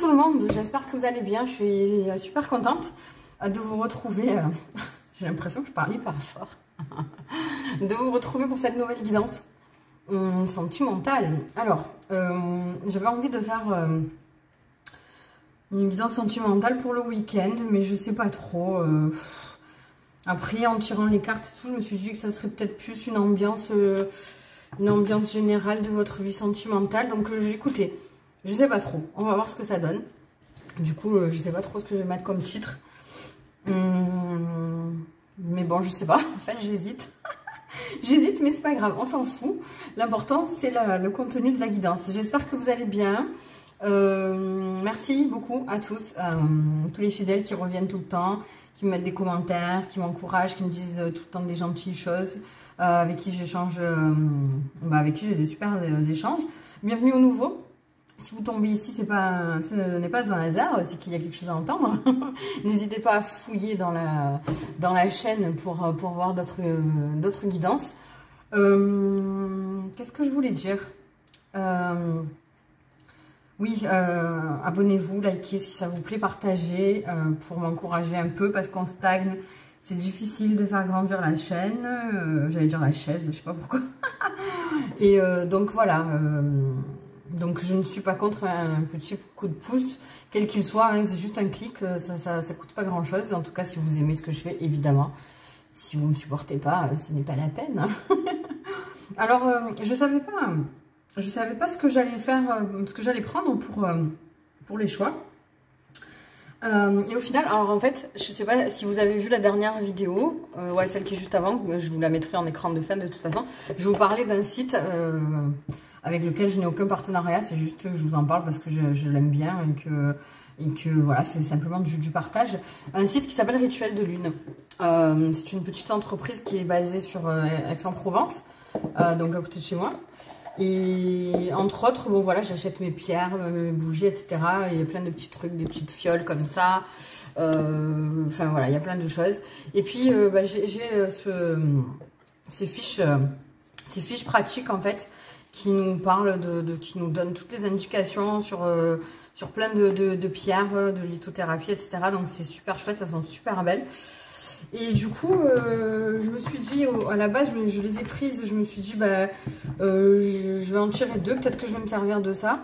tout le monde, j'espère que vous allez bien. Je suis super contente de vous retrouver. J'ai l'impression que je parle hyper fort. De vous retrouver pour cette nouvelle guidance sentimentale. Alors, j'avais envie de faire une guidance sentimentale pour le week-end, mais je sais pas trop. Après, en tirant les cartes et tout, je me suis dit que ça serait peut-être plus une ambiance générale de votre vie sentimentale. Donc, écoutez, je sais pas trop. On va voir ce que ça donne. Du coup, je sais pas trop ce que je vais mettre comme titre. Mais bon, je sais pas. En fait, j'hésite. J'hésite, mais c'est pas grave. On s'en fout. L'important, c'est le contenu de la guidance. J'espère que vous allez bien. Merci beaucoup à tous. Tous les fidèles qui reviennent tout le temps, qui me mettent des commentaires, qui m'encouragent, qui me disent tout le temps des gentilles choses, avec qui j'échange, avec qui j'ai des super échanges. Bienvenue aux nouveaux. Si vous tombez ici, ce n'est pas un hasard, c'est qu'il y a quelque chose à entendre. N'hésitez pas à fouiller dans la chaîne pour voir d'autres guidances. Qu'est-ce que je voulais dire? Oui, abonnez-vous, likez si ça vous plaît, partagez pour m'encourager un peu parce qu'on stagne. C'est difficile de faire grandir la chaîne. J'allais dire la chaise, je sais pas pourquoi. Et donc voilà. Donc je ne suis pas contre un petit coup de pouce, quel qu'il soit, hein, c'est juste un clic, ça coûte pas grand chose. En tout cas, si vous aimez ce que je fais, évidemment. Si vous ne me supportez pas, ce n'est pas la peine. Alors, je savais pas ce que j'allais faire, ce que j'allais prendre pour les choix. Et au final, alors en fait, je sais pas si vous avez vu la dernière vidéo, ouais, celle qui est juste avant, je vous la mettrai en écran de fin de toute façon. Je vais vous parler d'un site avec lequel je n'ai aucun partenariat, c'est juste je vous en parle parce que je l'aime bien et que voilà, c'est simplement du partage. Un site qui s'appelle Rituel de Lune. C'est une petite entreprise qui est basée sur Aix-en-Provence, donc à côté de chez moi. Et entre autres, bon voilà, j'achète mes pierres, mes bougies, etc. Et il y a plein de petits trucs, des petites fioles comme ça. Enfin voilà, il y a plein de choses. Et puis j'ai ces fiches pratiques en fait qui nous parlent qui nous donnent toutes les indications sur plein de pierres, de lithothérapie, etc. Donc c'est super chouette, elles sont super belles. Et du coup, je me suis dit, à la base, je les ai prises, je me suis dit, je vais en tirer deux, peut-être que je vais me servir de ça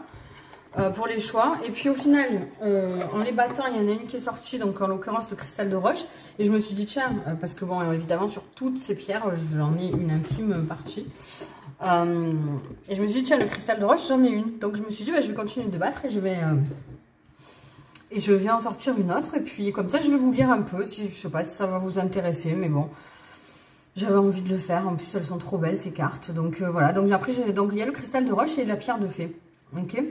pour les choix. Et puis au final, en les battant, il y en a une qui est sortie, donc en l'occurrence le cristal de roche. Et je me suis dit, tiens, parce que bon, évidemment, sur toutes ces pierres, j'en ai une infime partie. Et je me suis dit, tiens, le cristal de roche, j'en ai une. Donc je me suis dit, je vais continuer de battre et je vais en sortir une autre. Et puis comme ça, je vais vous lire un peu. Je sais pas si ça va vous intéresser. Mais bon, j'avais envie de le faire. En plus, elles sont trop belles, ces cartes. Donc voilà. Donc après, il y a le cristal de roche et la pierre de fée. Ok.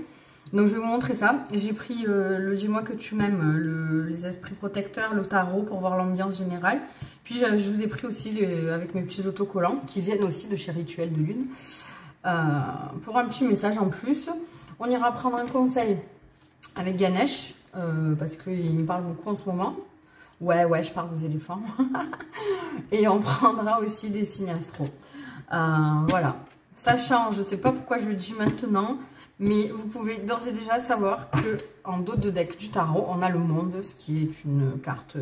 Donc je vais vous montrer ça. J'ai pris le Dis-moi que tu m'aimes, les esprits protecteurs, le tarot pour voir l'ambiance générale. Puis je vous ai pris aussi avec mes petits autocollants qui viennent aussi de chez Rituel de Lune. Pour un petit message en plus. On ira prendre un conseil avec Ganesh. Parce qu'il me parle beaucoup en ce moment. Ouais, je parle aux éléphants. Et on prendra aussi des signes astro. Voilà. Ça change, je ne sais pas pourquoi je le dis maintenant, mais vous pouvez d'ores et déjà savoir que en dos de deck du tarot, on a le monde, ce qui est une carte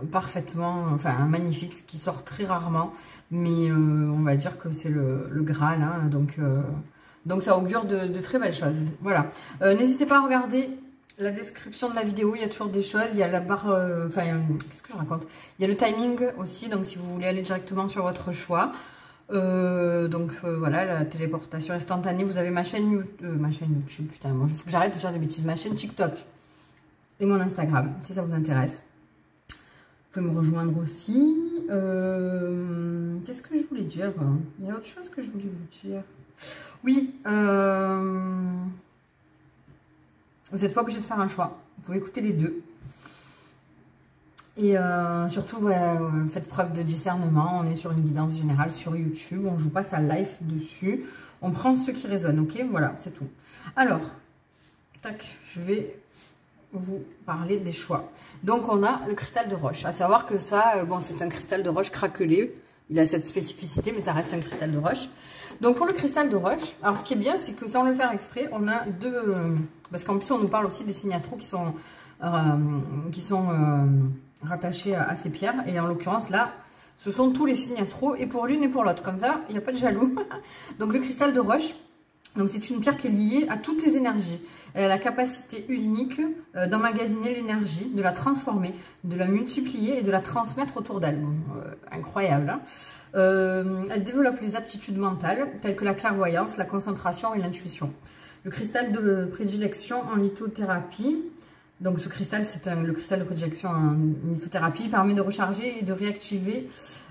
parfaitement, enfin magnifique, qui sort très rarement, mais on va dire que c'est le Graal, hein, donc ça augure de très belles choses. Voilà. N'hésitez pas à regarder la description de la vidéo. Il y a toujours des choses. Il y a la barre... qu'est-ce que je raconte? Il y a le timing aussi. Donc, si vous voulez aller directement sur votre choix. Voilà, la téléportation instantanée. Vous avez ma chaîne YouTube. Putain, moi, il faut que j'arrête de faire des bêtises. Ma chaîne TikTok et mon Instagram, si ça vous intéresse. Vous pouvez me rejoindre aussi. Qu'est-ce que je voulais dire? Il y a autre chose que je voulais vous dire. Oui, vous n'êtes pas obligé de faire un choix. Vous pouvez écouter les deux. Et surtout, faites preuve de discernement. On est sur une guidance générale sur YouTube. On ne joue pas sa live dessus. On prend ce qui résonne, ok? Voilà, c'est tout. Alors, tac, je vais vous parler des choix. Donc, on a le cristal de roche. À savoir que ça, bon, c'est un cristal de roche craquelé. il a cette spécificité, mais ça reste un cristal de roche. Donc pour le cristal de roche, alors ce qui est bien, c'est que sans le faire exprès, on a deux... parce qu'en plus, on nous parle aussi des signes astraux qui sont rattachés à ces pierres. Et en l'occurrence, là, ce sont tous les signes astraux, et pour l'une et pour l'autre. Comme ça, il n'y a pas de jaloux. Donc le cristal de roche, c'est une pierre qui est liée à toutes les énergies. Elle a la capacité unique d'emmagasiner l'énergie, de la transformer, de la multiplier et de la transmettre autour d'elle. Bon, incroyable, hein. Elle développe les aptitudes mentales, telles que la clairvoyance, la concentration et l'intuition. Le cristal de prédilection en lithothérapie, donc ce cristal, c'est le cristal de prédilection en lithothérapie, permet de recharger et de réactiver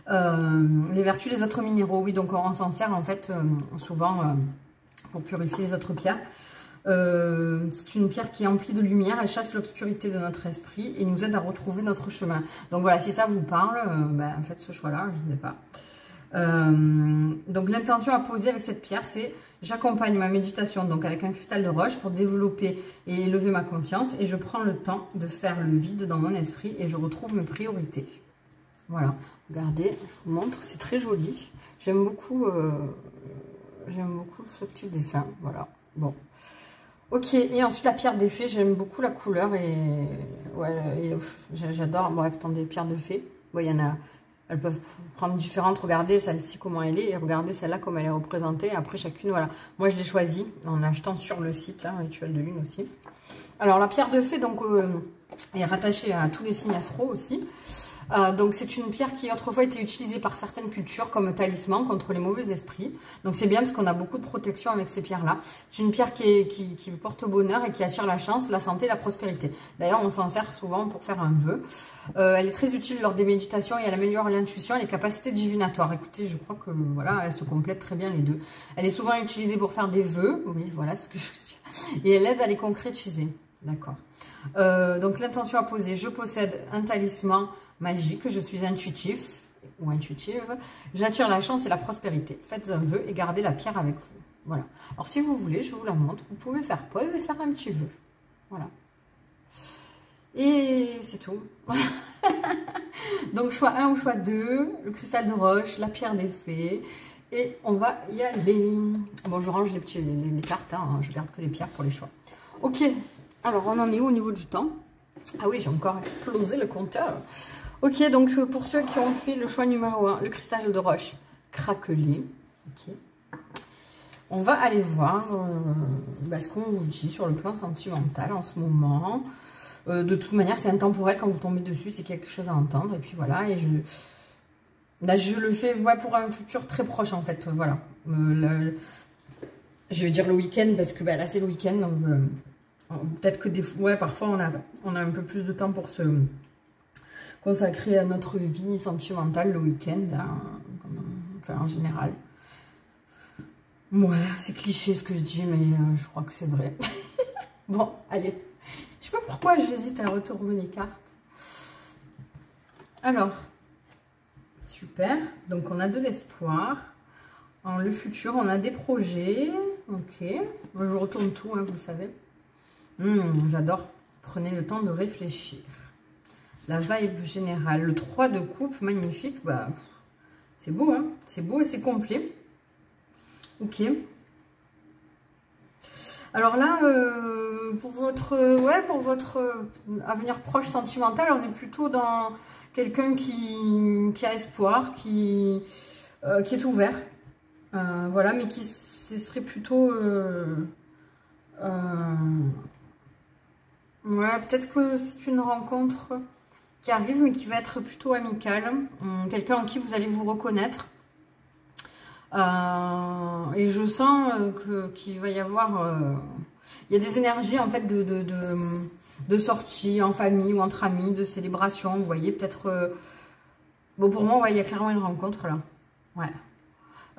les vertus des autres minéraux. Oui, donc on s'en sert en fait souvent pour purifier les autres pierres. C'est une pierre qui est emplie de lumière, elle chasse l'obscurité de notre esprit et nous aide à retrouver notre chemin. Donc voilà, si ça vous parle, en fait ce choix-là, je ne sais pas. Donc l'intention à poser avec cette pierre, c'est j'accompagne ma méditation donc avec un cristal de roche pour développer et élever ma conscience, et je prends le temps de faire le vide dans mon esprit et je retrouve mes priorités. Voilà, regardez, je vous montre, c'est très joli. J'aime beaucoup ce petit dessin. Voilà, bon. Ok, et ensuite la pierre des fées, j'aime beaucoup la couleur et ouais, j'adore. Bon, attendez, pierre de fées. Bon, il y en a, elles peuvent prendre différentes. Regardez celle-ci comment elle est et regardez celle-là comme elle est représentée. Après chacune, voilà. Moi je l'ai choisie en achetant sur le site, hein, Rituel de Lune aussi. Alors la pierre de fée donc est rattachée à tous les signes astraux aussi. Donc c'est une pierre qui autrefois était utilisée par certaines cultures comme talisman contre les mauvais esprits. Donc c'est bien parce qu'on a beaucoup de protection avec ces pierres-là. C'est une pierre qui porte bonheur et qui attire la chance, la santé, la prospérité. D'ailleurs on s'en sert souvent pour faire un vœu. Elle est très utile lors des méditations et elle améliore l'intuition et les capacités divinatoires. Écoutez, je crois que voilà, elle se complète très bien les deux. Elle est souvent utilisée pour faire des vœux. Oui, voilà ce que je veux dire. Et elle aide à les concrétiser. D'accord. Donc l'intention à poser, je possède un talisman magique, je suis intuitif ou intuitive, j'attire la chance et la prospérité. Faites un vœu et gardez la pierre avec vous. Voilà. Alors si vous voulez, je vous la montre, vous pouvez faire pause et faire un petit vœu. Voilà. Et c'est tout. Donc choix 1 ou choix 2, le cristal de roche, la pierre des fées. Et on va y aller. Bon, je range les cartes, hein, je garde que les pierres pour les choix. Ok, alors on en est où au niveau du temps? Ah oui, j'ai encore explosé le compteur. Ok, donc pour ceux qui ont fait le choix numéro 1, le cristal de roche craquelé. Ok. On va aller voir ce qu'on vous dit sur le plan sentimental en ce moment. De toute manière, c'est intemporel quand vous tombez dessus, c'est quelque chose à entendre. Et puis voilà, et là, je le fais pour un futur très proche en fait. Voilà. Je vais dire le week-end parce que là c'est le week-end. Donc peut-être que parfois on a un peu plus de temps pour se consacrer à notre vie sentimentale le week-end, hein, enfin en général. Ouais, c'est cliché ce que je dis, mais je crois que c'est vrai. Bon, allez. Je sais pas pourquoi j'hésite à retourner les cartes. Alors, super. Donc on a de l'espoir. En le futur, on a des projets. Ok. Moi, je retourne tout, hein, vous le savez. J'adore. Prenez le temps de réfléchir. La vibe générale. Le 3 de coupe, magnifique. Bah, c'est beau, hein. C'est beau et c'est complet. Ok. Alors là, pour votre avenir proche sentimental, on est plutôt dans quelqu'un qui a espoir, qui est ouvert. Voilà, mais ce serait plutôt... ouais, peut-être que c'est une rencontre qui arrive, mais qui va être plutôt amicale. Quelqu'un en qui vous allez vous reconnaître. Et je sens qu'il va y avoir... il y a des énergies, en fait, de sortie en famille ou entre amis, de célébration. Vous voyez, peut-être... bon, pour moi, ouais, il y a clairement une rencontre, là. Ouais.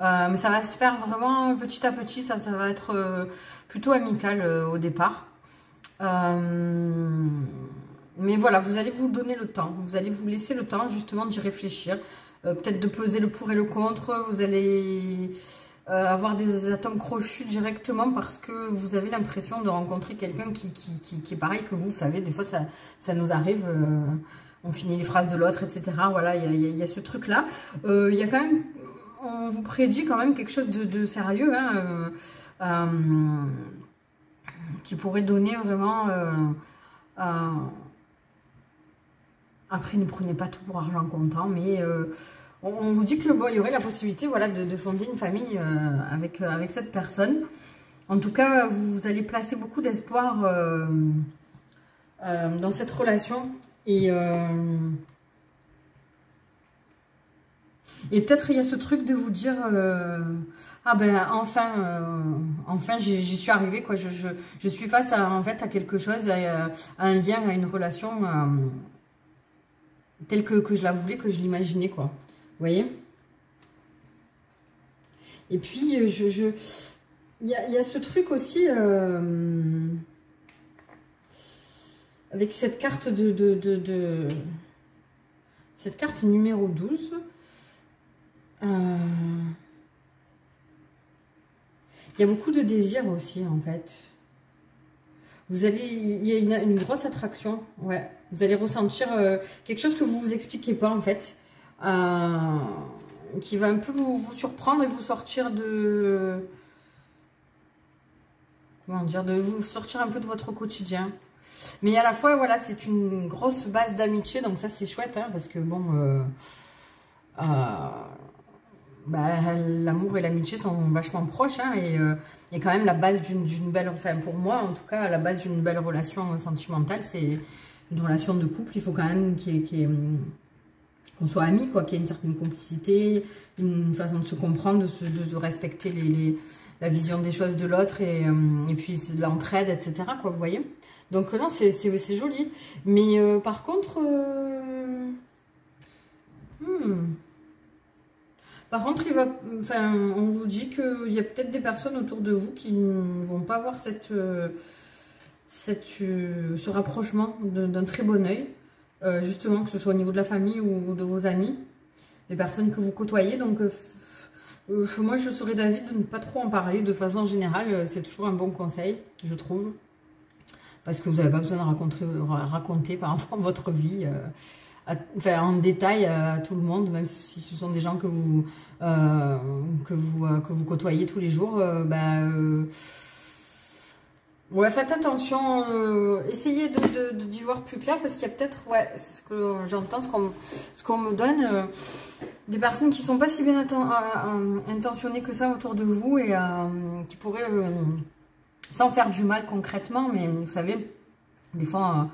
Mais ça va se faire vraiment petit à petit. Ça va être plutôt amical au départ. Mais voilà, vous allez vous donner le temps. Vous allez vous laisser le temps, justement, d'y réfléchir. Peut-être de peser le pour et le contre. Vous allez avoir des atomes crochus directement parce que vous avez l'impression de rencontrer quelqu'un qui est pareil que vous. Vous savez, des fois, ça nous arrive. on finit les phrases de l'autre, etc. Voilà, il y a ce truc-là. Il y a quand même, on vous prédit quand même quelque chose de sérieux, hein, qui pourrait donner vraiment... après, ne prenez pas tout pour argent comptant, mais on vous dit que bon, il y aurait la possibilité, voilà, de fonder une famille avec cette personne. En tout cas, vous allez placer beaucoup d'espoir dans cette relation. Et peut-être il y a ce truc de vous dire ah ben enfin j'y suis arrivée, quoi. Je suis face à, en fait, à quelque chose, à un lien, à une relation telle que je la voulais, que je l'imaginais, quoi. Vous voyez? Et puis il y a ce truc aussi avec cette carte cette carte numéro 12. Il y a beaucoup de désirs aussi, en fait. Il y a une grosse attraction, ouais. Vous allez ressentir quelque chose que vous vous expliquez pas, en fait. Qui va un peu vous surprendre et vous sortir de... Comment dire? De vous sortir un peu de votre quotidien. Mais à la fois, voilà, c'est une grosse base d'amitié, donc ça, c'est chouette, hein, parce que, bon... bah, l'amour et l'amitié sont vachement proches, hein, et quand même la base d'une belle, enfin pour moi en tout cas, la base d'une belle relation sentimentale, c'est une relation de couple. Il faut quand même qu'on soit amis, quoi, qu'il y ait une certaine complicité, une façon de se comprendre, de se respecter la vision des choses de l'autre, et puis l'entraide, etc., quoi, vous voyez. Donc non, c'est joli, mais par contre... Par contre, on vous dit qu'il y a peut-être des personnes autour de vous qui ne vont pas voir ce rapprochement d'un très bon œil. Justement, que ce soit au niveau de la famille ou de vos amis, des personnes que vous côtoyez. Donc, moi, je serais d'avis de ne pas trop en parler. De façon générale, c'est toujours un bon conseil, je trouve. Parce que vous n'avez pas besoin de raconter votre vie... enfin, en détail à tout le monde, même si ce sont des gens que vous côtoyez tous les jours. Ouais, faites attention, essayez d'y voir plus clair, parce qu'il y a peut-être, ouais, c'est ce que j'entends, ce qu'on me donne, des personnes qui sont pas si bien intentionnées que ça autour de vous, et qui pourraient, sans faire du mal concrètement, mais vous savez, des fois...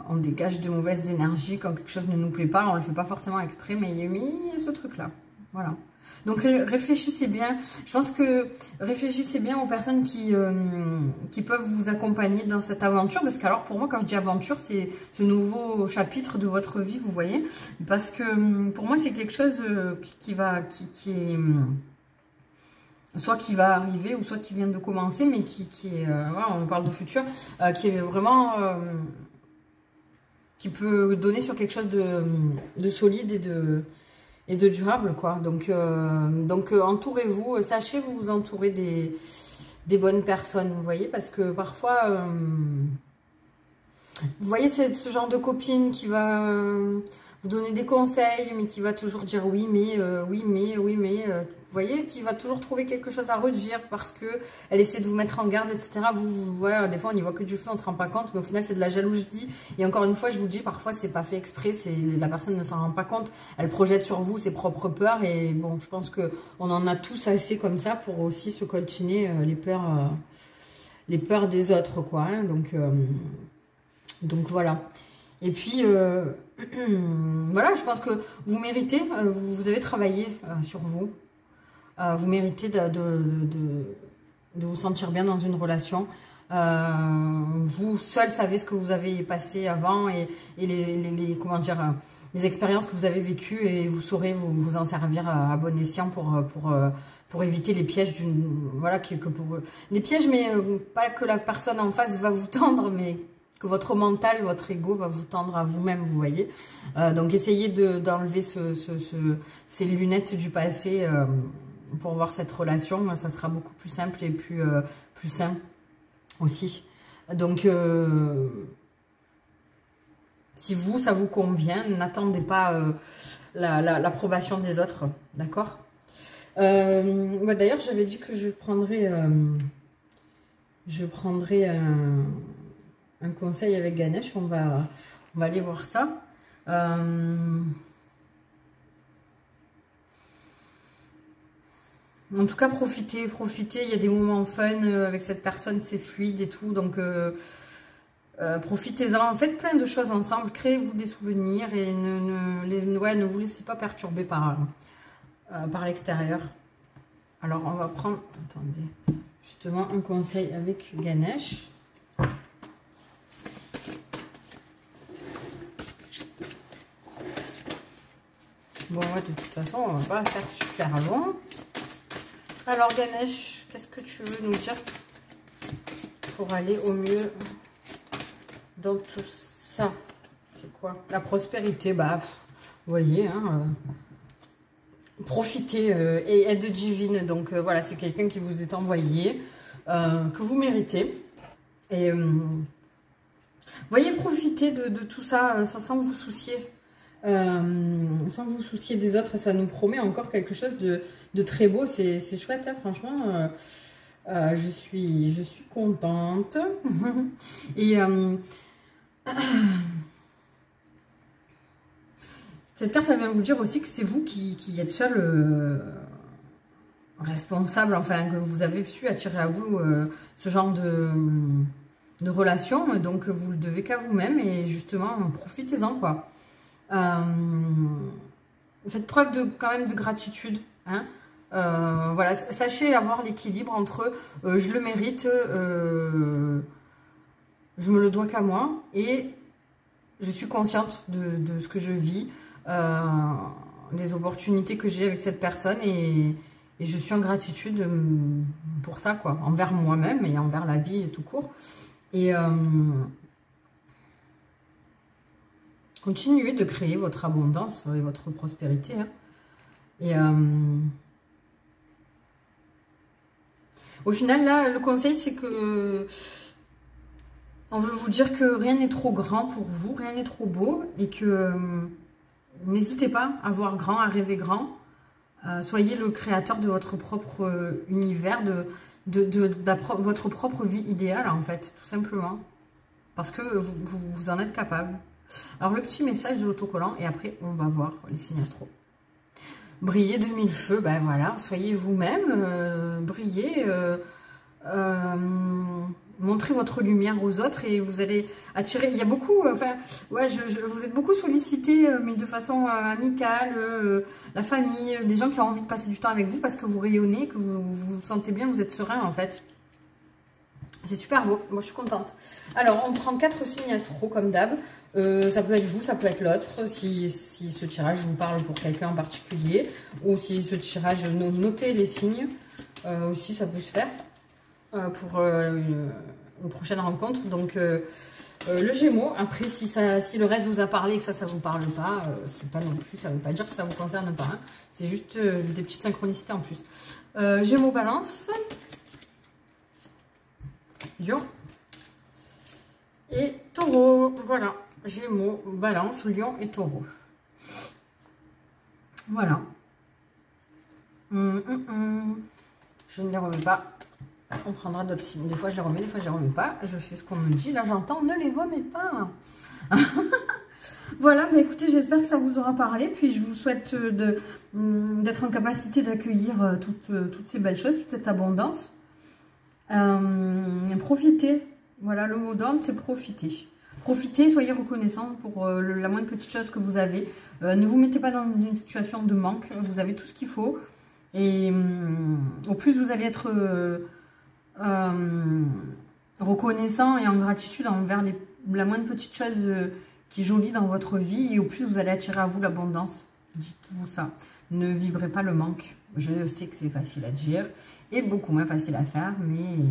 on dégage de mauvaises énergies quand quelque chose ne nous plaît pas. On ne le fait pas forcément exprès, mais il y a ce truc-là. Voilà. Donc réfléchissez bien. Je pense que réfléchissez bien aux personnes qui peuvent vous accompagner dans cette aventure. Parce que alors pour moi, quand je dis aventure, c'est ce nouveau chapitre de votre vie, vous voyez. Parce que pour moi, c'est quelque chose qui est... soit qui va arriver, ou soit qui vient de commencer, mais qui est... voilà, on parle de futur, qui est vraiment... qui peut donner sur quelque chose de solide et de durable, quoi. Donc entourez-vous, sachez vous entourer des bonnes personnes, vous voyez, parce que parfois, vous voyez, c'est ce genre de copine qui va vous donner des conseils, mais qui va toujours dire oui, mais, vous voyez, qui va toujours trouver quelque chose à redire parce que elle essaie de vous mettre en garde, etc. Ouais, des fois, on y voit que du feu, on ne se rend pas compte, mais au final, c'est de la jalousie. Et encore une fois, je vous dis, parfois, c'est pas fait exprès, la personne ne s'en rend pas compte. Elle projette sur vous ses propres peurs, et bon, je pense qu'on en a tous assez comme ça pour aussi se coltiner les peurs des autres, quoi. Hein, donc voilà. Et puis, voilà, je pense que vous méritez, vous avez travaillé sur vous. Vous méritez de vous sentir bien dans une relation. Vous seul savez ce que vous avez passé avant, et comment dire, les expériences que vous avez vécues, et vous saurez vous en servir à bon escient pour éviter les pièges voilà, les pièges, mais pas que la personne en face va vous tendre, mais que votre mental, votre ego va vous tendre à vous-même, vous voyez. Donc essayez d'enlever ces lunettes du passé pour voir cette relation. Ça sera beaucoup plus simple et plus sain aussi. Donc Si vous, ça vous convient, n'attendez pas l'approbation des autres, d'accord? Ouais, d'ailleurs, j'avais dit que je prendrais un conseil avec Ganesh. On va aller voir ça. En tout cas, profitez. Il y a des moments fun avec cette personne, c'est fluide et tout. Donc, profitez-en. Faites plein de choses ensemble. Créez-vous des souvenirs et ne vous laissez pas perturber par l'extérieur. Alors, on va prendre, attendez, justement un conseil avec Ganesh. Bon, ouais, de toute façon, on va pas faire super long. Alors, Ganesh, qu'est-ce que tu veux nous dire pour aller au mieux dans tout ça? C'est quoi? La prospérité, bah, vous voyez, hein, profitez et aide divine. Donc, voilà, c'est quelqu'un qui vous est envoyé, que vous méritez. Et, voyez, profitez de tout ça sans vous soucier. Sans vous soucier des autres, ça nous promet encore quelque chose de très beau. C'est chouette, hein, franchement. Je suis contente. Et cette carte, elle vient vous dire aussi que c'est vous qui êtes seul responsable, enfin, que vous avez su attirer à vous ce genre de relation. Donc, vous le devez qu'à vous-même. Et justement, profitez-en, quoi. Faites preuve quand même de gratitude, hein. Voilà, sachez avoir l'équilibre entre je le mérite, je me le dois qu'à moi et je suis consciente de ce que je vis, des opportunités que j'ai avec cette personne et je suis en gratitude pour ça, quoi, envers moi-même et envers la vie tout court. Et continuez de créer votre abondance et votre prospérité. Hein. Et au final, là, le conseil, c'est que on veut vous dire que rien n'est trop grand pour vous, rien n'est trop beau et que n'hésitez pas à voir grand, à rêver grand. Soyez le créateur de votre propre univers, de votre propre vie idéale, en fait, tout simplement. Parce que vous en êtes capable. Alors, le petit message de l'autocollant, et après, on va voir les signes astro. Brillez de mille feux, ben voilà, soyez vous-même, brillez, montrez votre lumière aux autres et vous allez attirer. Il y a beaucoup, enfin, ouais, vous êtes beaucoup sollicité, mais de façon amicale, la famille, des gens qui ont envie de passer du temps avec vous parce que vous rayonnez, que vous vous sentez bien, vous êtes serein en fait. C'est super beau, moi je suis contente. Alors, on prend 4 signes astro comme d'hab. Ça peut être vous, ça peut être l'autre, si ce tirage vous parle pour quelqu'un en particulier, ou si ce tirage, notez les signes, aussi ça peut se faire pour une prochaine rencontre. Donc le Gémeaux, après si le reste vous a parlé et que ça vous parle pas, c'est pas non plus, ça veut pas dire que ça vous concerne pas, hein. C'est juste des petites synchronicités en plus. Gémeaux, Balance, Lion et Taureau, voilà. Gémeaux, Balance, Lion et Taureau. Voilà. Je ne les remets pas. On prendra d'autres signes. Des fois, je les remets, des fois, je les remets pas. Je fais ce qu'on me dit. Là, j'entends, ne les remets pas. Voilà, bah, écoutez, j'espère que ça vous aura parlé. Puis, je vous souhaite d'être en capacité d'accueillir toutes ces belles choses, toute cette abondance. Profitez. Voilà, le mot d'ordre, c'est profiter. Profitez, soyez reconnaissants pour la moindre petite chose que vous avez. Ne vous mettez pas dans une situation de manque. Vous avez tout ce qu'il faut. Et au plus vous allez être reconnaissant et en gratitude envers la moindre petite chose qui est jolie dans votre vie. Et au plus vous allez attirer à vous l'abondance. Dites-vous ça. Ne vibrez pas le manque. Je sais que c'est facile à dire et beaucoup moins facile à faire. Mais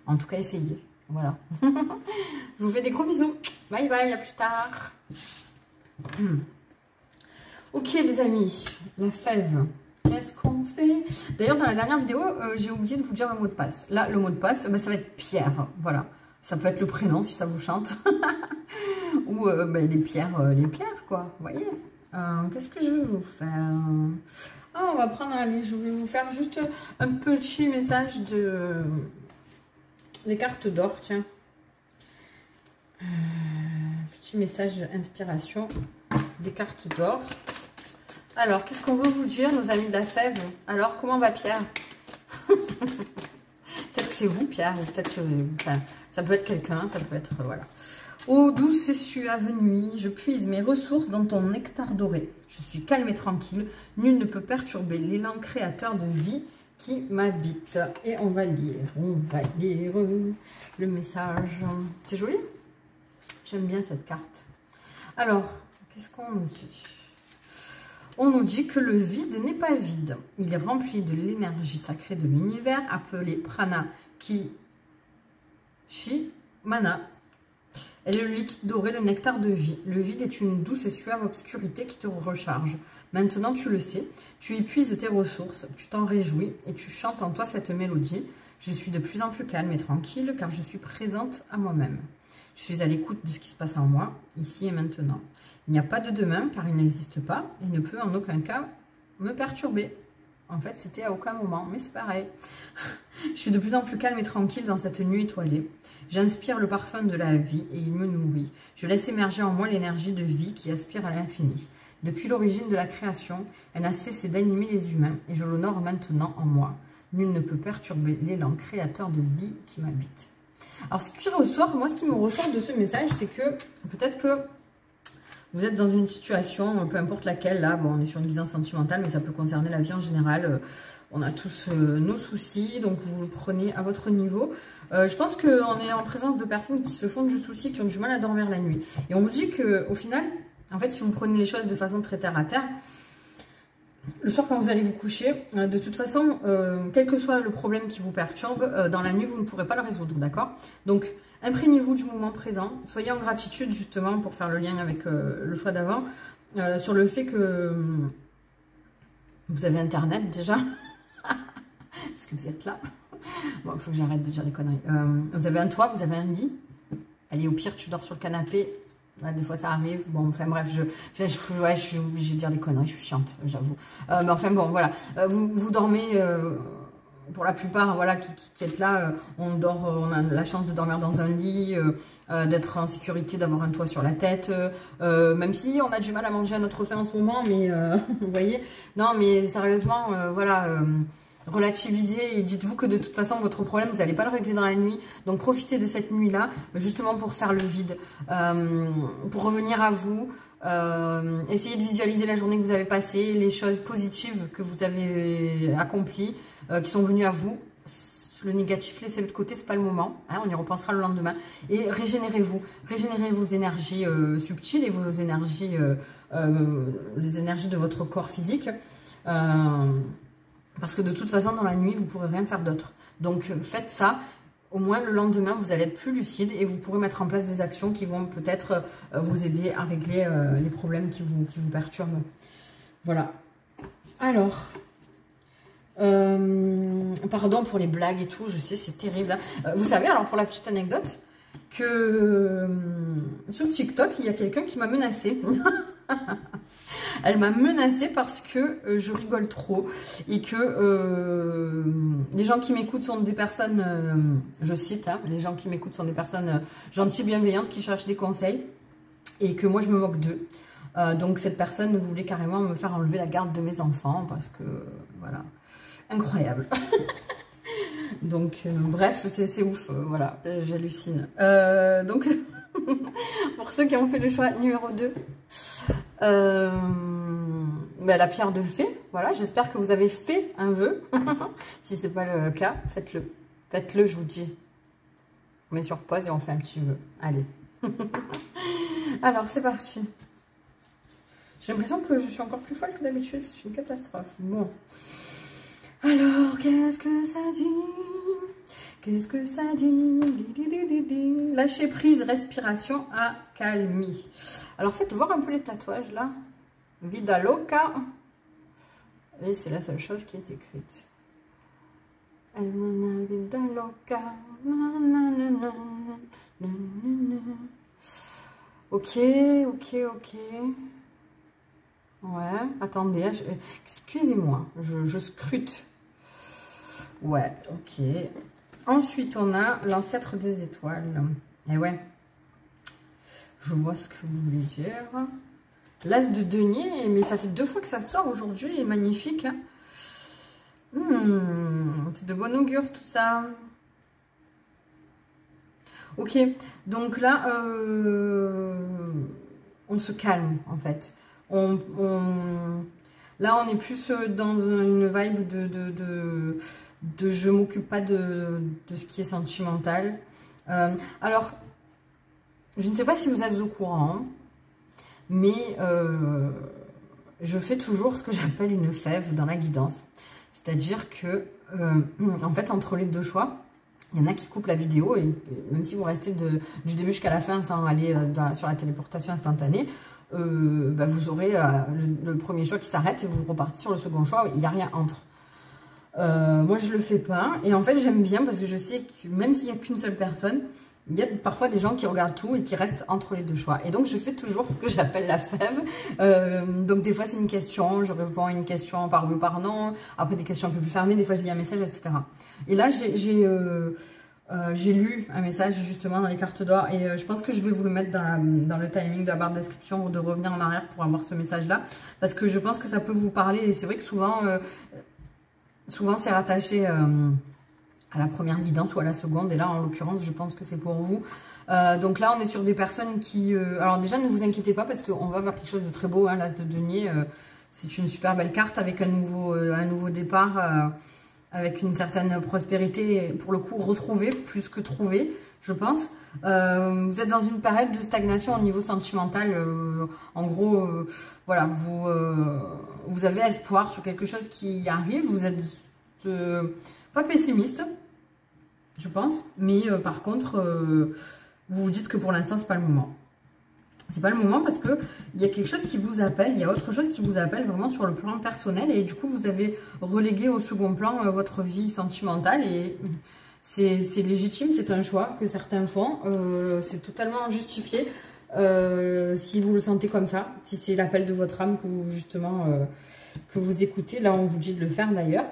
en tout cas, essayez. Voilà. Je vous fais des gros bisous. Bye bye, à plus tard. Ok les amis, la fève. Qu'est-ce qu'on fait? D'ailleurs, dans la dernière vidéo, j'ai oublié de vous dire le mot de passe. Là, le mot de passe, ben, ça va être Pierre. Voilà. Ça peut être le prénom si ça vous chante. Ou ben, les pierres, quoi. Vous voyez. Qu'est-ce que je vais vous faire? Ah, on va prendre, allez, je vais vous faire juste un petit message des cartes d'or, tiens. Petit message inspiration des cartes d'or. Alors, qu'est-ce qu'on veut vous dire, nos amis de la fève? Alors, comment va Pierre? Peut-être que c'est vous, Pierre, ou peut-être que enfin, ça peut être quelqu'un, ça peut être, voilà. Ô douce et suave nuit, je puise mes ressources dans ton nectar doré. Je suis calme et tranquille. Nul ne peut perturber l'élan créateur de vie qui m'habite. Et on va lire le message. C'est joli? J'aime bien cette carte. Alors, qu'est-ce qu'on nous dit? On nous dit que le vide n'est pas vide. Il est rempli de l'énergie sacrée de l'univers, appelée Prana Ki Shi Mana. Elle est le liquide doré, le nectar de vie. Le vide est une douce et suave obscurité qui te recharge. Maintenant, tu le sais, tu épuises tes ressources, tu t'en réjouis et tu chantes en toi cette mélodie. Je suis de plus en plus calme et tranquille car je suis présente à moi-même. Je suis à l'écoute de ce qui se passe en moi, ici et maintenant. Il n'y a pas de demain car il n'existe pas et ne peut en aucun cas me perturber. En fait, c'était à aucun moment, mais c'est pareil. Je suis de plus en plus calme et tranquille dans cette nuit étoilée. J'inspire le parfum de la vie et il me nourrit. Je laisse émerger en moi l'énergie de vie qui aspire à l'infini. Depuis l'origine de la création, elle n'a cessé d'animer les humains et je l'honore maintenant en moi. Nul ne peut perturber l'élan créateur de vie qui m'habite. Alors, ce qui ressort, moi, ce qui me ressort de ce message, c'est que peut-être que vous êtes dans une situation, peu importe laquelle, là, bon, on est sur une guidance sentimentale, mais ça peut concerner la vie en général. On a tous nos soucis, donc vous le prenez à votre niveau. Je pense qu'on est en présence de personnes qui se font du souci, qui ont du mal à dormir la nuit. Et on vous dit qu'au final, en fait, si vous prenez les choses de façon très terre à terre, le soir quand vous allez vous coucher, de toute façon, quel que soit le problème qui vous perturbe, dans la nuit, vous ne pourrez pas le résoudre, d'accord? Donc, imprégnez-vous du moment présent, soyez en gratitude justement pour faire le lien avec le choix d'avant, sur le fait que vous avez internet déjà, parce que vous êtes là. Bon, il faut que j'arrête de dire des conneries. Vous avez un toit, vous avez un lit, allez au pire tu dors sur le canapé, là, des fois ça arrive, bon enfin bref, je suis obligée de dire des conneries, je suis chiante, j'avoue. Mais enfin bon, voilà, vous dormez... pour la plupart, voilà, qui êtes là, on dort, on a la chance de dormir dans un lit, d'être en sécurité, d'avoir un toit sur la tête, même si on a du mal à manger à notre faim en ce moment, mais vous voyez, non, mais sérieusement, voilà, relativisez et dites-vous que de toute façon, votre problème, vous n'allez pas le régler dans la nuit, donc profitez de cette nuit-là, justement pour faire le vide, pour revenir à vous. Essayez de visualiser la journée que vous avez passée, les choses positives que vous avez accomplies, qui sont venues à vous. Le négatif, laissez-le de côté, c'est pas le moment, hein, on y repensera le lendemain. Et régénérez-vous, régénérez vos énergies subtiles et vos énergies, les énergies de votre corps physique, parce que de toute façon, dans la nuit, vous ne pourrez rien faire d'autre. Donc faites ça. Au moins, le lendemain, vous allez être plus lucide et vous pourrez mettre en place des actions qui vont peut-être vous aider à régler les problèmes qui vous perturbent. Voilà. Alors, pardon pour les blagues et tout, je sais, c'est terrible. Hein. Vous savez, alors pour la petite anecdote, que sur TikTok, il y a quelqu'un qui m'a menacée. Elle m'a menacée parce que je rigole trop et que les gens qui m'écoutent sont des personnes, je cite, hein, les gens qui m'écoutent sont des personnes gentilles, bienveillantes, qui cherchent des conseils et que moi je me moque d'eux. Donc cette personne voulait carrément me faire enlever la garde de mes enfants parce que, voilà, incroyable. Donc bref, c'est ouf, voilà, j'hallucine. Donc... Pour ceux qui ont fait le choix numéro 2, la pierre de fée, voilà, j'espère que vous avez fait un vœu. Si ce n'est pas le cas, faites-le. Faites-le, je vous dis. On met sur pause et on fait un petit vœu. Allez. Alors, c'est parti. J'ai l'impression que je suis encore plus folle que d'habitude. C'est une catastrophe. Bon. Alors, qu'est-ce que ça dit ? Qu'est-ce que ça dit? Lâcher prise, respiration, accalmie. Alors faites voir un peu les tatouages là. Vida loca. Et c'est la seule chose qui est écrite. En una vida loca. Ok. Ouais, attendez, excusez-moi, je scrute. Ouais, ok. Ensuite, on a l'ancêtre des étoiles. Et ouais, je vois ce que vous voulez dire. L'as de denier, mais ça fait 2 fois que ça sort aujourd'hui, il est magnifique. Hein. C'est de bon augure tout ça. Ok, donc là, on se calme en fait. Là, on est plus dans une vibe de je m'occupe pas de ce qui est sentimental. Alors, je ne sais pas si vous êtes au courant, mais je fais toujours ce que j'appelle une fève dans la guidance. C'est-à-dire que, en fait, entre les 2 choix, il y en a qui coupent la vidéo et même si vous restez du début jusqu'à la fin sans aller sur la téléportation instantanée, vous aurez le premier choix qui s'arrête et vous repartez sur le second choix, il n'y a rien entre. Moi je le fais pas et en fait j'aime bien parce que je sais que même s'il n'y a qu'une seule personne, il y a parfois des gens qui regardent tout et qui restent entre les 2 choix. Et donc je fais toujours ce que j'appelle la fève. Donc des fois c'est une question, je réponds à une question par oui ou par non. Après des questions un peu plus fermées, des fois je lis un message, etc. Et là j'ai lu un message justement dans les cartes d'or et je pense que je vais vous le mettre dans le timing de la barre de description ou de revenir en arrière pour avoir ce message-là. Parce que je pense que ça peut vous parler et c'est vrai que souvent c'est rattaché à la première guidance ou à la seconde. Et là, en l'occurrence, je pense que c'est pour vous. Donc là, on est sur des personnes qui... alors déjà, ne vous inquiétez pas parce qu'on va vers quelque chose de très beau. Hein, l'as de denier, c'est une super belle carte avec un nouveau départ, avec une certaine prospérité. Pour le coup, retrouvée plus que trouvée, je pense. Vous êtes dans une période de stagnation au niveau sentimental. En gros, voilà, vous avez espoir sur quelque chose qui arrive. Vous êtes... pas pessimiste, je pense, mais par contre, vous vous dites que pour l'instant, c'est pas le moment. C'est pas le moment parce que il y a quelque chose qui vous appelle, il y a autre chose qui vous appelle vraiment sur le plan personnel et du coup, vous avez relégué au second plan votre vie sentimentale et c'est légitime, c'est un choix que certains font, c'est totalement justifié si vous le sentez comme ça, si c'est l'appel de votre âme que vous, justement, que vous écoutez. Là, on vous dit de le faire d'ailleurs.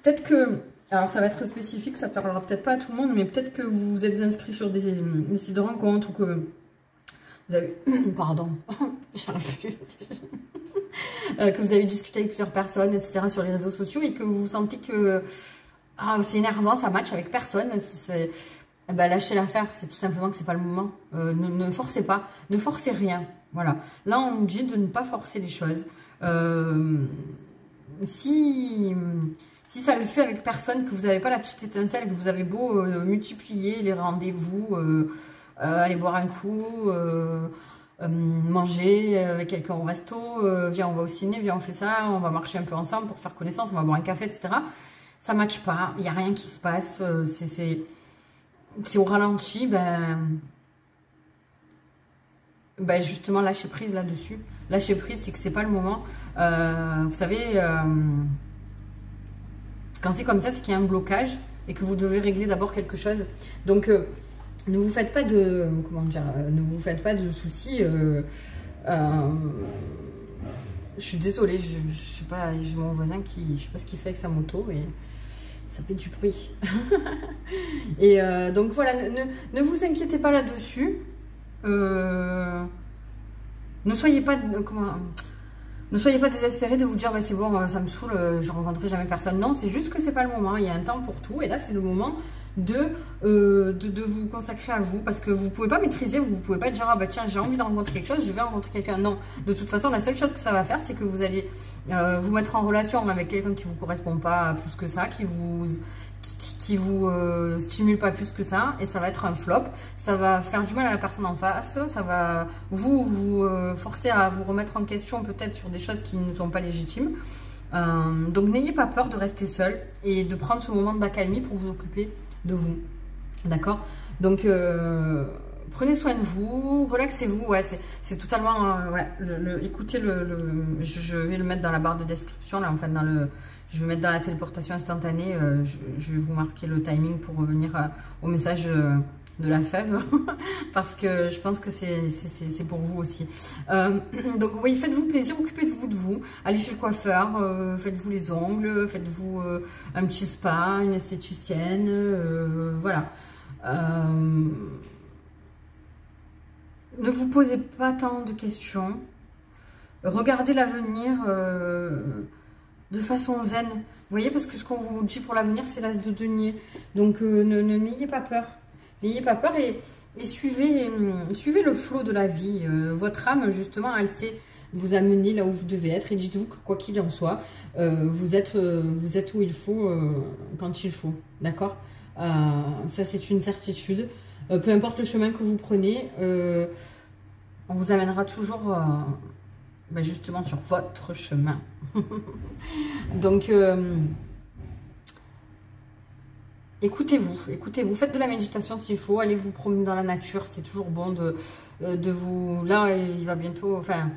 Peut-être que, alors ça va être spécifique, ça ne parlera peut-être pas à tout le monde, mais peut-être que vous vous êtes inscrit sur des sites de rencontres ou que vous avez, pardon, que vous avez discuté avec plusieurs personnes, etc. sur les réseaux sociaux et que vous sentez que c'est énervant, ça match avec personne, lâchez l'affaire, c'est tout simplement que c'est pas le moment. Ne forcez pas, ne forcez rien. Voilà. Là, on nous dit de ne pas forcer les choses. Si ça le fait avec personne, que vous n'avez pas la petite étincelle, que vous avez beau multiplier les rendez-vous, aller boire un coup, manger avec quelqu'un au resto, viens on va au ciné, viens on fait ça, on va marcher un peu ensemble pour faire connaissance, on va boire un café, etc. Ça ne matche pas, il n'y a rien qui se passe, c'est au ralenti, justement lâcher prise là-dessus. Lâcher prise, c'est que c'est pas le moment. Vous savez, quand c'est comme ça, c'est qu'il y a un blocage et que vous devez régler d'abord quelque chose. Donc, ne vous faites pas de, comment dire, ne vous faites pas de soucis. Je suis désolée, je sais pas, j'ai mon voisin qui, je sais pas ce qu'il fait avec sa moto et ça fait du bruit. Et donc voilà, ne vous inquiétez pas là-dessus. Ne soyez pas désespérés de vous dire c'est bon, ça me saoule, je ne rencontrerai jamais personne. Non, c'est juste que c'est pas le moment. Il y a un temps pour tout et là c'est le moment de vous consacrer à vous parce que vous pouvez pas maîtriser, vous pouvez pas dire tiens j'ai envie de rencontrer quelque chose, je vais rencontrer quelqu'un. Non, de toute façon la seule chose que ça va faire c'est que vous allez vous mettre en relation avec quelqu'un qui vous correspond pas plus que ça, qui vous stimule pas plus que ça et ça va être un flop, ça va faire du mal à la personne en face, ça va vous forcer à vous remettre en question peut-être sur des choses qui ne sont pas légitimes. Donc n'ayez pas peur de rester seul et de prendre ce moment d'accalmie pour vous occuper de vous, d'accord? Donc prenez soin de vous, relaxez-vous, ouais, c'est totalement, écoutez je vais le mettre dans la barre de description, là, enfin je vais mettre dans la téléportation instantanée. Je vais vous marquer le timing pour revenir au message de la fève. Parce que je pense que c'est pour vous aussi. Donc oui, faites-vous plaisir, occupez-vous de vous. Allez chez le coiffeur, faites-vous les ongles, faites-vous un petit spa, une esthéticienne. Voilà. Ne vous posez pas tant de questions. Regardez l'avenir de façon zen. Vous voyez, parce que ce qu'on vous dit pour l'avenir, c'est l'as de denier. Donc, n'ayez pas peur. N'ayez pas peur et suivez le flot de la vie. Votre âme, justement, elle sait vous amener là où vous devez être. Et dites-vous que quoi qu'il en soit, vous êtes où il faut quand il faut. D'accord? Ça, c'est une certitude. Peu importe le chemin que vous prenez, on vous amènera toujours justement sur votre chemin. Donc, écoutez-vous, faites de la méditation s'il faut, allez vous promener dans la nature, c'est toujours bon de vous... Là, il va bientôt... Enfin,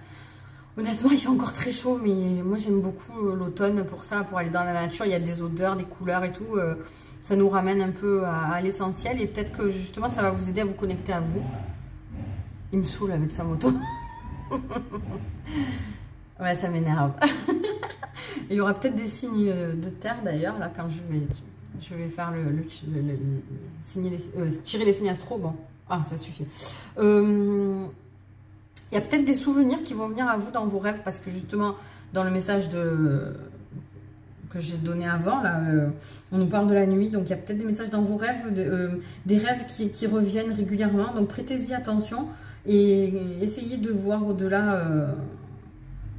honnêtement, il fait encore très chaud, mais moi j'aime beaucoup l'automne pour ça, pour aller dans la nature, il y a des odeurs, des couleurs et tout... ça nous ramène un peu à l'essentiel et peut-être que justement ça va vous aider à vous connecter à vous. Il me saoule avec sa moto. Ouais, ça m'énerve. Il y aura peut-être des signes de terre d'ailleurs, là, quand je vais faire tirer les signes astro. Bon, ça suffit. Il y a peut-être des souvenirs qui vont venir à vous dans vos rêves parce que justement, dans le message que j'ai donné avant, là, on nous parle de la nuit, donc il y a peut-être des messages dans vos rêves, des rêves qui reviennent régulièrement, donc prêtez-y attention et essayez de voir au-delà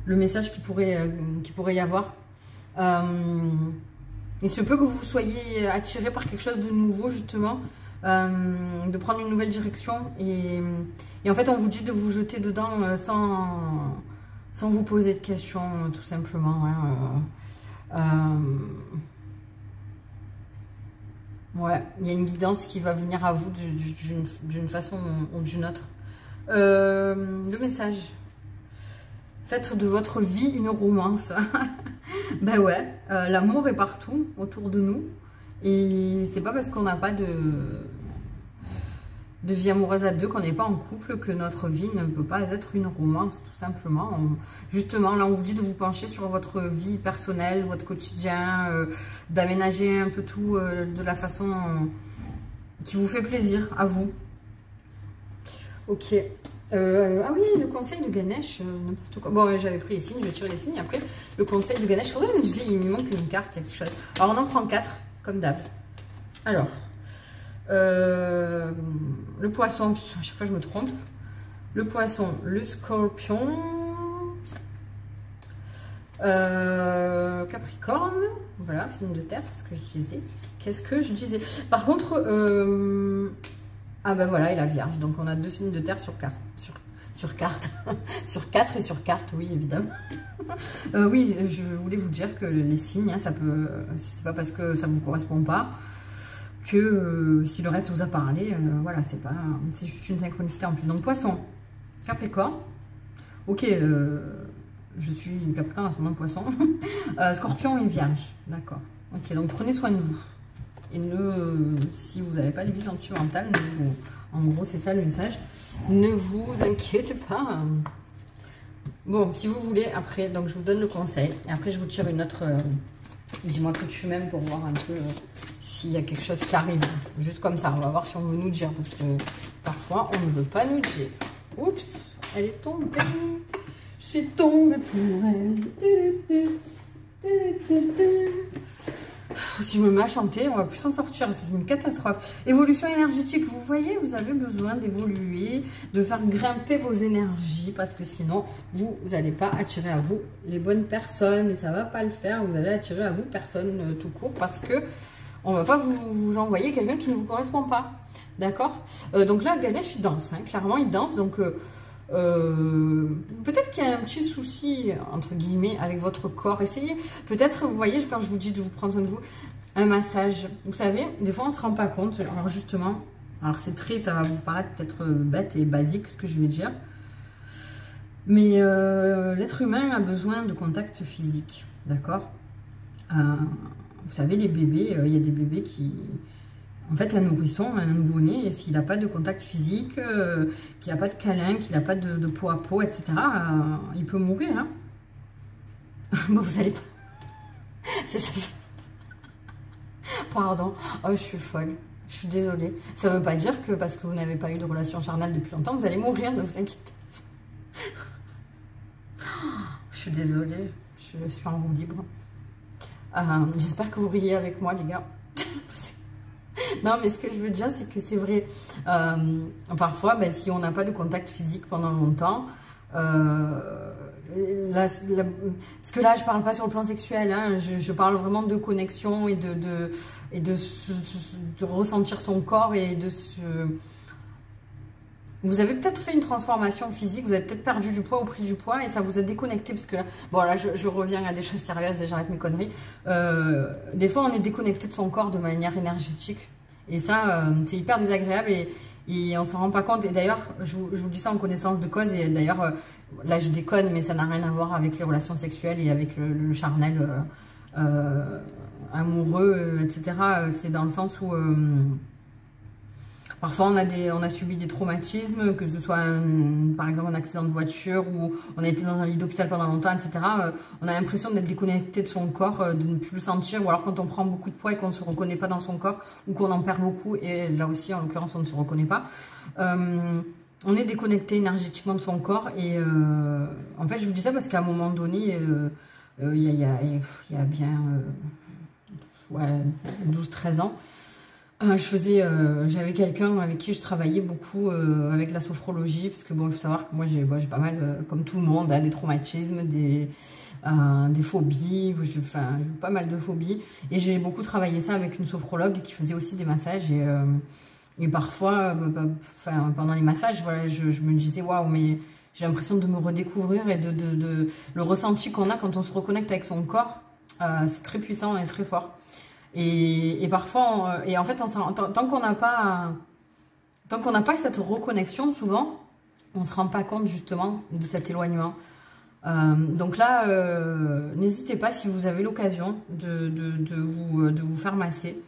le message qui pourrait y avoir. Il se peut que vous soyez attiré par quelque chose de nouveau, justement, de prendre une nouvelle direction, et en fait on vous dit de vous jeter dedans sans vous poser de questions, tout simplement, hein. Ouais, il y a une guidance qui va venir à vous d'une façon ou d'une autre. Le message: faites de votre vie une romance. Ben ouais, l'amour est partout autour de nous et c'est pas parce qu'on n'a pas de vie amoureuse à deux, qu'on n'est pas en couple, que notre vie ne peut pas être une romance, tout simplement. Justement, là, on vous dit de vous pencher sur votre vie personnelle, votre quotidien, d'aménager un peu tout de la façon qui vous fait plaisir à vous. Ok. Ah oui, le conseil de Ganesh, n'importe quoi. Bon, j'avais pris les signes, je vais tirer les signes. Après, le conseil de Ganesh, pour ça, je me disais, il me manque une carte, il y a quelque chose. Alors, on en prend 4, comme d'hab. Alors... le poisson, à chaque fois je me trompe. Le poisson, le scorpion, Capricorne, voilà, signe de terre, c'est ce que je disais. Qu'est-ce que je disais? Par contre, ah ben voilà, et la Vierge, donc on a 2 signes de terre sur carte. Sur carte, sur 4 et sur carte, oui, évidemment. Oui, je voulais vous dire que les signes, hein, ça peut, c'est pas parce que ça ne vous correspond pas que si le reste vous a parlé, voilà, c'est juste une synchronicité en plus. Donc poisson, Capricorne, ok, je suis Capricorne ascendant poisson, Scorpion et Vierge, d'accord. Ok, donc prenez soin de vous. Et si vous n'avez pas de vie sentimentale, en gros c'est ça le message, ne vous inquiétez pas. Bon, si vous voulez, après, donc je vous donne le conseil, et après je vous tire une autre... dis-moi que tu m'aimes pour voir un peu s'il y a quelque chose qui arrive. Juste comme ça, on va voir si on veut nous dire. Parce que parfois, on ne veut pas nous dire. Oups, elle est tombée. Je suis tombée pour elle. Si je me mets à chanter, on va plus s'en sortir. C'est une catastrophe. Évolution énergétique, vous voyez, vous avez besoin d'évoluer, de faire grimper vos énergies. Parce que sinon, vous n'allez pas attirer à vous les bonnes personnes. Et ça ne va pas le faire. Vous allez attirer à vous personne tout court. Parce que on ne va pas vous envoyer quelqu'un qui ne vous correspond pas. D'accord? Donc là, Ganesh, il danse. Hein, clairement, il danse. Donc... peut-être qu'il y a un petit souci entre guillemets avec votre corps. Essayez, peut-être, vous voyez, quand je vous dis de vous prendre soin de vous, un massage, vous savez, des fois on se rend pas compte. Alors justement, alors c'est très, ça va vous paraître peut-être bête et basique ce que je vais dire, mais l'être humain a besoin de contact physique, d'accord? Vous savez, les bébés, il y a des bébés qui... En fait, un nourrisson, un nouveau-né, s'il n'a pas de contact physique, qu'il n'a pas de câlin, qu'il n'a pas de peau à peau, etc., il peut mourir. Hein. Bon, vous allez pas... C'est ça. Pardon. Oh, je suis folle. Je suis désolée. Ça ne veut pas dire que parce que vous n'avez pas eu de relation charnelle depuis longtemps, vous allez mourir, ne vous inquiétez pas. Je suis désolée. Je suis en roue libre. J'espère que vous riez avec moi, les gars. Non, mais ce que je veux dire, c'est que c'est vrai. Parfois, ben, si on n'a pas de contact physique pendant longtemps, parce que là, je parle pas sur le plan sexuel, hein, je parle vraiment de connexion et de ressentir son corps et de se... Vous avez peut-être fait une transformation physique, vous avez peut-être perdu du poids ou pris du poids et ça vous a déconnecté parce que là, bon là je reviens à des choses sérieuses et j'arrête mes conneries. Des fois on est déconnecté de son corps de manière énergétique et ça c'est hyper désagréable et on s'en rend pas compte. Et d'ailleurs je vous dis ça en connaissance de cause et d'ailleurs là je déconne mais ça n'a rien à voir avec les relations sexuelles et avec le charnel amoureux etc. C'est dans le sens où... Parfois, on a subi des traumatismes, que ce soit par exemple un accident de voiture ou on a été dans un lit d'hôpital pendant longtemps, etc. On a l'impression d'être déconnecté de son corps, de ne plus le sentir. Ou alors quand on prend beaucoup de poids et qu'on ne se reconnaît pas dans son corps ou qu'on en perd beaucoup, et là aussi, en l'occurrence, on ne se reconnaît pas. On est déconnecté énergétiquement de son corps. Et en fait, je vous dis ça parce qu'à un moment donné, il y a bien ouais, 12-13 ans, j'avais quelqu'un avec qui je travaillais beaucoup avec la sophrologie, parce que bon, il faut savoir que moi j'ai pas mal, comme tout le monde, hein, des traumatismes, des phobies, j'ai pas mal de phobies, et j'ai beaucoup travaillé ça avec une sophrologue qui faisait aussi des massages, et parfois, pendant les massages, voilà, je me disais, waouh, mais j'ai l'impression de me redécouvrir, et le ressenti qu'on a quand on se reconnecte avec son corps, c'est très puissant et très fort. Et parfois, et en fait, tant qu'on n'a pas cette reconnexion, souvent, on ne se rend pas compte justement de cet éloignement. Donc là, n'hésitez pas si vous avez l'occasion de vous faire masser.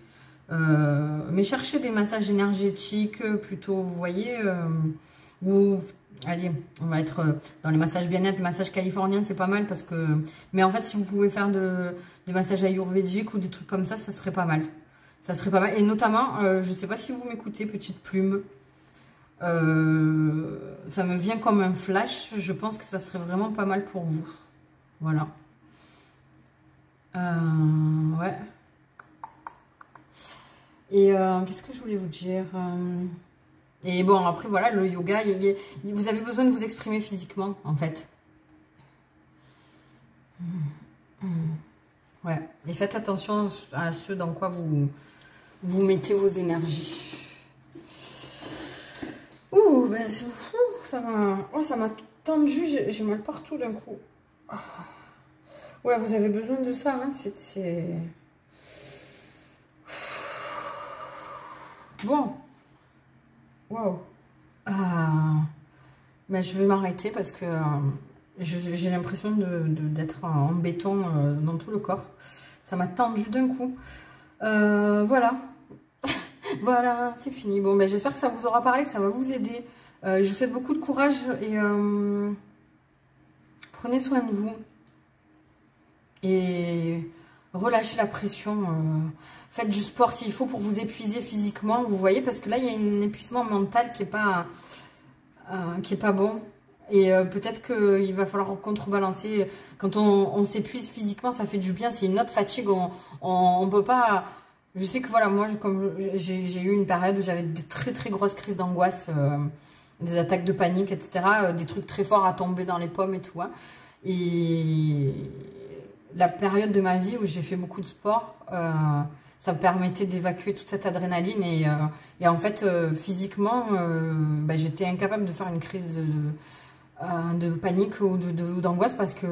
Mais cherchez des massages énergétiques plutôt, vous voyez, où... Allez, on va être dans les massages bien-être, les massages californiens, c'est pas mal parce que... Mais en fait, si vous pouvez faire des massages ayurvédiques ou des trucs comme ça serait pas mal. Ça serait pas mal. Et notamment, je sais pas si vous m'écoutez, petite plume. Ça me vient comme un flash. Je pense que ça serait vraiment pas mal pour vous. Voilà. Ouais. Et qu'est-ce que je voulais vous dire Et bon, après, voilà, le yoga, vous avez besoin de vous exprimer physiquement, en fait. Ouais, et faites attention à ce dans quoi vous mettez vos énergies. Ouh, ben, ça m'a tendu, j'ai mal partout d'un coup. Ouais, vous avez besoin de ça, hein, c'est... Bon. Waouh. Mais je vais m'arrêter parce que j'ai l'impression d'être en béton dans tout le corps. Ça m'a tendu d'un coup. Voilà. Voilà, c'est fini. Bon, ben, j'espère que ça vous aura parlé, que ça va vous aider. Je vous souhaite beaucoup de courage et prenez soin de vous. Et relâchez la pression. Faites du sport s'il faut pour vous épuiser physiquement, vous voyez, parce que là, il y a un épuisement mental qui est pas bon. Et peut-être qu'il va falloir contrebalancer. Quand on s'épuise physiquement, ça fait du bien. C'est une autre fatigue. On peut pas... Je sais que voilà, moi, comme j'ai eu une période où j'avais des très très grosses crises d'angoisse, des attaques de panique, etc. Des trucs très forts à tomber dans les pommes et tout. Hein. Et la période de ma vie où j'ai fait beaucoup de sport... ça me permettait d'évacuer toute cette adrénaline et en fait, physiquement, j'étais incapable de faire une crise de panique ou d'angoisse parce que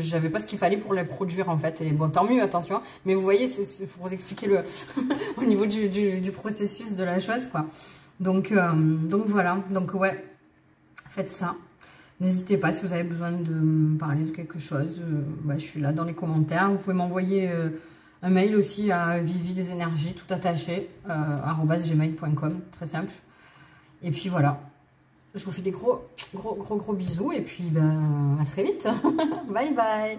j'avais pas ce qu'il fallait pour les produire en fait. Et bon, tant mieux, attention. Mais vous voyez, c'est pour vous expliquer au niveau du processus de la chose, quoi. Donc voilà. Donc ouais, faites ça. N'hésitez pas si vous avez besoin de me parler de quelque chose. Je suis là dans les commentaires. Vous pouvez m'envoyer un mail aussi à Vivi des énergies, tout attaché, @gmail.com, très simple. Et puis voilà. Je vous fais des gros bisous et puis à très vite. Bye bye.